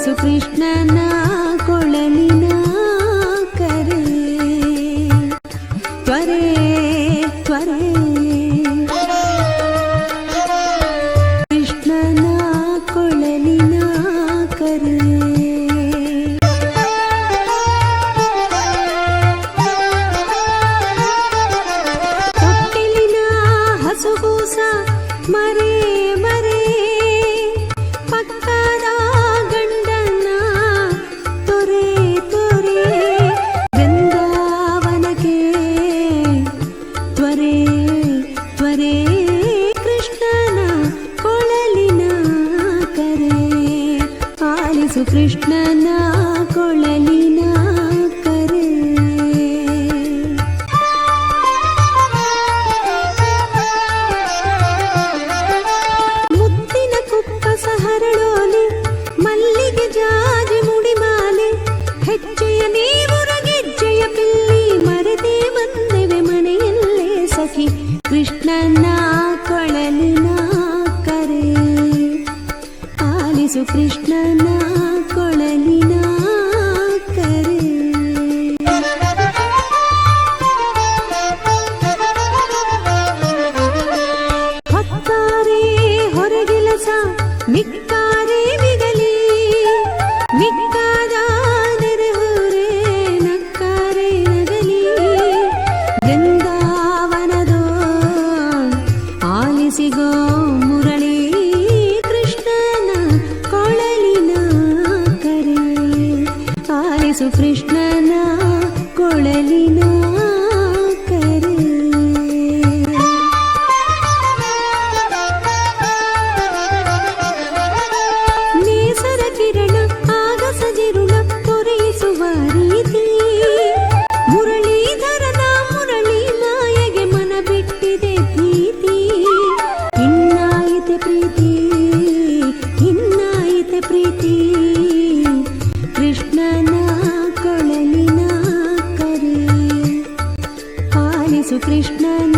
ಆಲಿಸು ಕೃಷ್ಣನ ಕೊಳಲಿನ ಕರೆ ತ್ವರೆ ತ್ವರೆ ಕೃಷ್ಣನ ಕೊಳಲಿನ ಕರೆ ತೊಟ್ಟಿಲಿನ ಹಸುಗೂಸ ಮರೆ ಮರೆ ಪಕ್ಕದ ಗಂಡನ ತೊರೆ ತೊರೆ ಬೃಂದಾವನಕ್ಕೆ ತ್ವರೆ ತ್ವರೆ ಕೃಷ್ಣನ ಕೊಳಲಿನ ಕರೆ ಆಲಿಸು ಕೃಷ್ಣನ ಕೊಳಲಿನ ಕರೆ ಮುತ್ತಿನ ಕುಪ್ಪಸ ಹರಳೋಲೆ ಮಲ್ಲಿಗೆ ಜಾಜಿ ಮುಡಿಮಾಲೆ ಹೆಜ್ಜೆಯ ನೀವುರ ಗೆಜ್ಜೆಯ ಪಿಲ್ಲಿ ಮರೆತೇ ಬಂದೆವೆ ಮನೆಯಲ್ಲೇ ಸಖಿ ಕೃಷ್ಣನ ಕೊಳಲಿನ ಕರೆ ಆಲಿಸು ಕೃಷ್ಣನ ಕೊಳಲಿನ ಕರೆ ಹೊತ್ತಾರೆ ಹೊರಗೆಲಸ ಮಿಕ್ಕಾರೆ ಮಿಗಲಿ ಮಿಕ್ಕಾದ ನೆರೆಹೊರೆ ನಕ್ಕಾರೆ ನಗಲಿ ಬೃಂದಾವನದೋ ಆಲಿಸಿಗೋ ಮುರಳಿ ಕೃಷ್ಣನ ಕೊಳಲಿನ ಕರೆ ಆಲಿಸು ಕೃಷ್ಣನ ಕೊಳಲಿನ ಕರೆ ನೇಸರ ಕಿರಣ ಆಗಸ ಜಿರುಳ ತೊರೆಯಿಸುವ ರೀತಿ ಮುರಳೀಧರನ ಮುರಳಿ ಮಾಯೆಗೆ ಮನ ಬಿಟ್ಟಿದೆ ಪ್ರೀತಿ ಇನ್ನಾಯಿತೆ ಪ್ರೀತಿ ಇನ್ನಾಯಿತೆ ಪ್ರೀತಿ ಕೃಷ್ಣನ ಕೊಳಲಿನ ಕರೆ ಆಲಿಸು ಕೃಷ್ಣನ